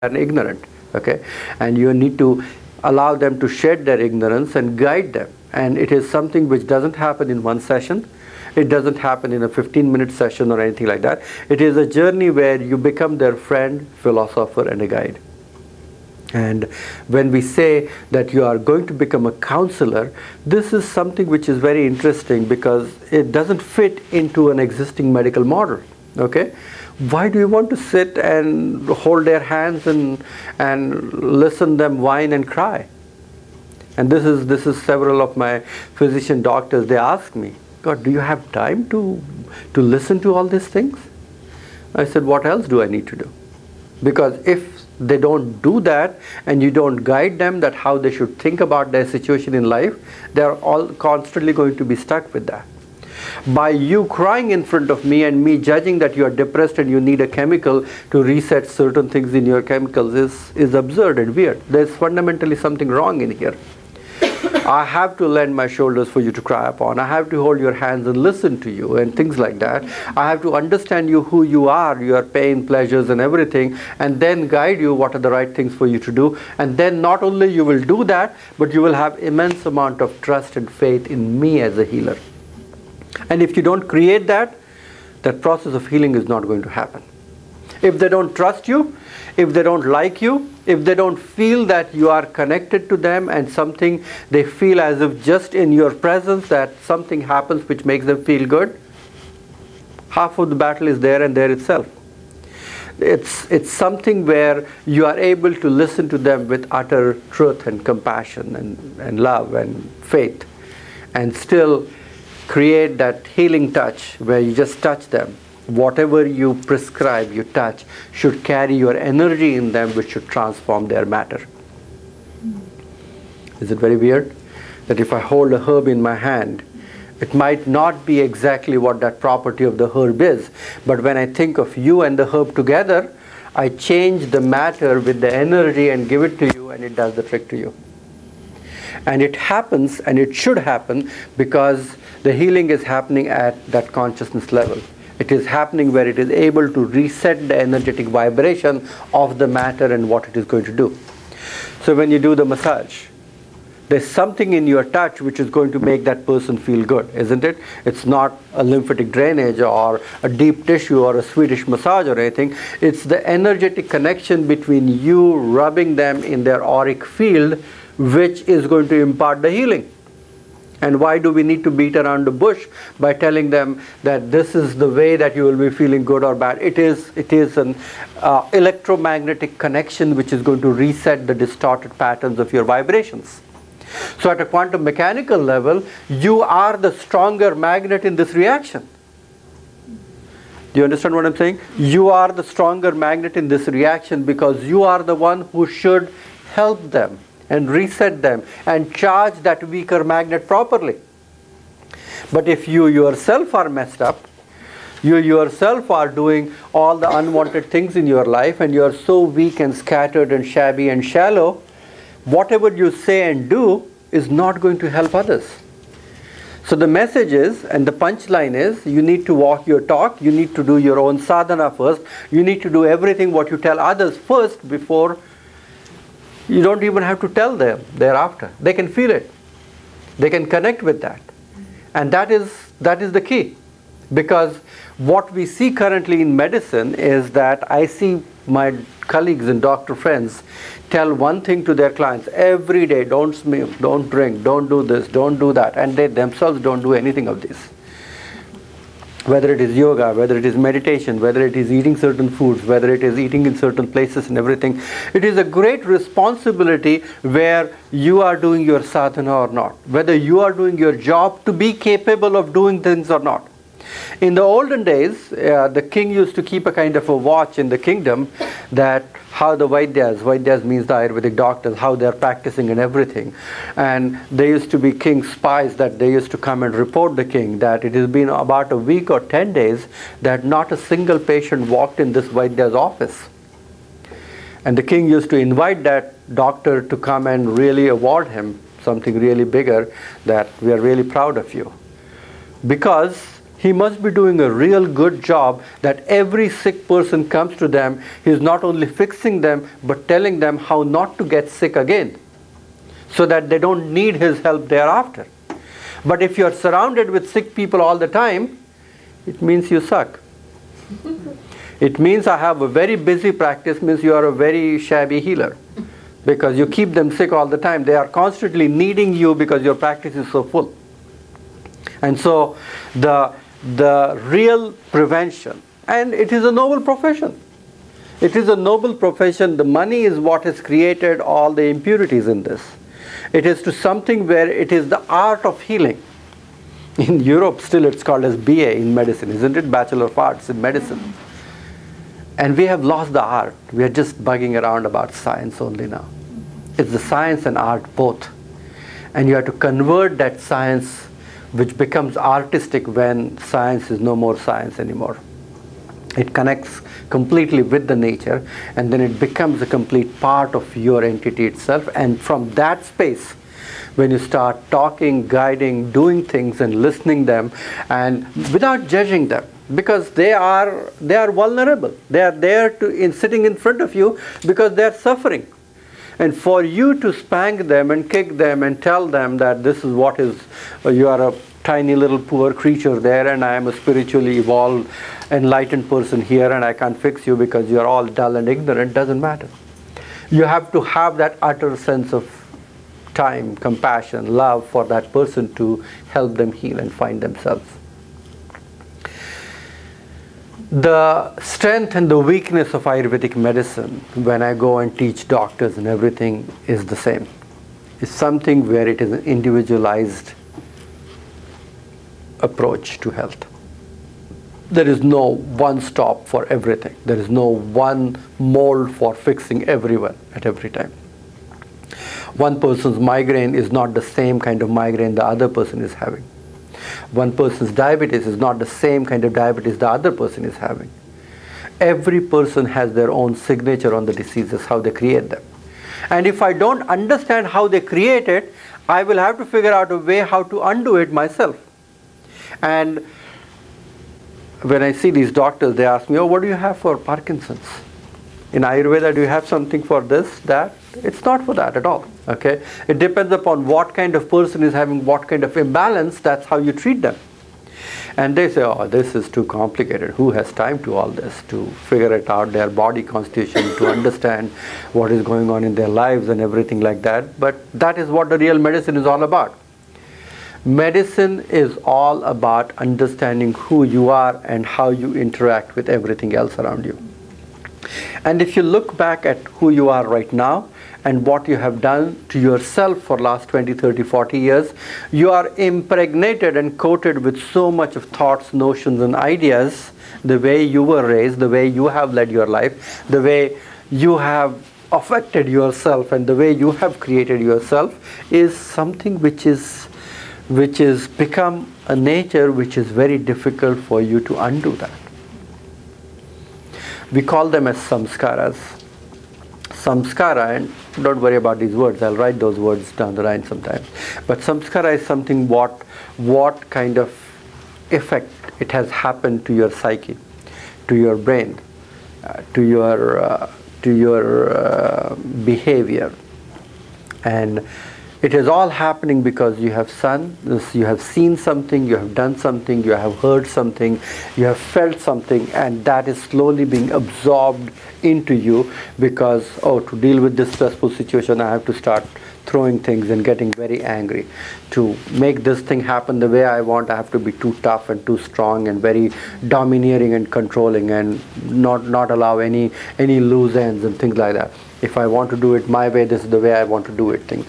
and ignorant. Okay, and you need to allow them to shed their ignorance and guide them. And it is something which doesn't happen in one session. It doesn't happen in a 15-minute session or anything like that. It is a journey where you become their friend, philosopher, and a guide. And when we say that you are going to become a counselor, this is something which is very interesting because it doesn't fit into an existing medical model. Okay? Why do you want to sit and hold their hands and listen them whine and cry? And this is several of my physician doctors, they ask me, God, do you have time to listen to all these things? I said, what else do I need to do? Because if they don't do that and you don't guide them that how they should think about their situation in life, they're all constantly going to be stuck with that. By you crying in front of me and me judging that you are depressed and you need a chemical to reset certain things in your chemicals is absurd and weird. There's fundamentally something wrong in here. I have to lend my shoulders for you to cry upon. I have to hold your hands and listen to you and things like that. I have to understand you, who you are, your pain, pleasures and everything, and then guide you what are the right things for you to do. And then not only you will do that, but you will have immense amount of trust and faith in me as a healer. And if you don't create that, that process of healing is not going to happen. If they don't trust you, if they don't like you, if they don't feel that you are connected to them and something they feel as if just in your presence that something happens which makes them feel good, half of the battle is there and there itself. It's something where you are able to listen to them with utter truth and compassion and love and faith, and still create that healing touch where you just touch them. Whatever you prescribe, you touch, should carry your energy in them, which should transform their matter. Is it very weird? That if I hold a herb in my hand, it might not be exactly what that property of the herb is, but when I think of you and the herb together, I change the matter with the energy and give it to you, and it does the trick to you. And it happens, and it should happen, because the healing is happening at that consciousness level. It is happening where it is able to reset the energetic vibration of the matter and what it is going to do. So when you do the massage, there's something in your touch which is going to make that person feel good, isn't it? It's not a lymphatic drainage or a deep tissue or a Swedish massage or anything. It's the energetic connection between you rubbing them in their auric field which is going to impart the healing. And why do we need to beat around the bush by telling them that this is the way that you will be feeling good or bad? It is an electromagnetic connection which is going to reset the distorted patterns of your vibrations. So at a quantum mechanical level, you are the stronger magnet in this reaction. Do you understand what I'm saying? You are the stronger magnet in this reaction because you are the one who should help them and reset them and charge that weaker magnet properly. But if you yourself are messed up, you yourself are doing all the unwanted things in your life and you are so weak and scattered and shabby and shallow, whatever you say and do is not going to help others. So the message is, and the punchline is, you need to walk your talk, you need to do your own sadhana first, you need to do everything what you tell others first before. You don't even have to tell them thereafter. They can feel it. They can connect with that. And that is the key. Because what we see currently in medicine is that I see my colleagues and doctor friends tell one thing to their clients every day: don't smoke, don't drink, don't do this, don't do that. And they themselves don't do anything of this. Whether it is yoga, whether it is meditation, whether it is eating certain foods, whether it is eating in certain places and everything, it is a great responsibility where you are doing your sadhana or not, whether you are doing your job to be capable of doing things or not. In the olden days, the king used to keep a kind of a watch in the kingdom that how the Vaidyas means the Ayurvedic doctors, how they are practicing and everything. And there used to be king's spies that they used to come and report the king that it has been about a week or 10 days that not a single patient walked in this Vaidya's office. And the king used to invite that doctor to come and really award him something really bigger, that we are really proud of you. Because He must be doing a real good job that every sick person comes to them. He's not only fixing them, but telling them how not to get sick again, so that they don't need his help thereafter. But if you're surrounded with sick people all the time, it means you suck. It means I have a very busy practice, means you are a very shabby healer. Because you keep them sick all the time. They are constantly needing you because your practice is so full. And so the real prevention, and it is a noble profession. It is a noble profession. The money is what has created all the impurities in this. It is to something where it is the art of healing. In Europe, still it's called as BA in medicine, isn't it? Bachelor of Arts in medicine. And we have lost the art. We are just bugging around about science only now. It's the science and art both. And you have to convert that science, which becomes artistic when science is no more science anymore. It connects completely with the nature, and then it becomes a complete part of your entity itself. And from that space, when you start talking, guiding, doing things and listening them, and without judging them, because they are vulnerable. They are there sitting in front of you because they are suffering. And for you to spank them and kick them and tell them that this is what is, you are a tiny little poor creature there, and I am a spiritually evolved, enlightened person here, and I can't fix you because you are all dull and ignorant, doesn't matter. You have to have that utter sense of time, compassion, love for that person to help them heal and find themselves. The strength and the weakness of Ayurvedic medicine, when I go and teach doctors and everything, is the same. It's something where it is an individualized approach to health. There is no one stop for everything. There is no one mold for fixing everyone at every time. One person's migraine is not the same kind of migraine the other person is having. One person's diabetes is not the same kind of diabetes the other person is having. Every person has their own signature on the diseases, how they create them. And if I don't understand how they create it, I will have to figure out a way how to undo it myself. And when I see these doctors, they ask me, oh, what do you have for Parkinson's? In Ayurveda, do you have something for this, that? It's not for that at all. Okay? It depends upon what kind of person is having what kind of imbalance. That's how you treat them. And they say, oh, this is too complicated. Who has time to all this, to figure it out, their body constitution, to understand what is going on in their lives and everything like that. But that is what the real medicine is all about. Medicine is all about understanding who you are and how you interact with everything else around you. And if you look back at who you are right now and what you have done to yourself for last 20, 30, 40 years, you are impregnated and coated with so much of thoughts, notions and ideas, the way you were raised, the way you have led your life, the way you have affected yourself and the way you have created yourself is something which is become a nature which is very difficult for you to undo that. We call them as samskaras. Samskara, and don't worry about these words, I'll write those words down the line sometimes. But samskara is something what kind of effect it has happened to your psyche, to your brain, to your behavior. And it is all happening because you have seen something, you have done something, you have heard something, you have felt something, and that is slowly being absorbed into you because, oh, to deal with this stressful situation, I have to start throwing things and getting very angry. To make this thing happen the way I want, I have to be too tough and too strong and very domineering and controlling and not allow any loose ends and things like that. If I want to do it my way, this is the way I want to do it thing.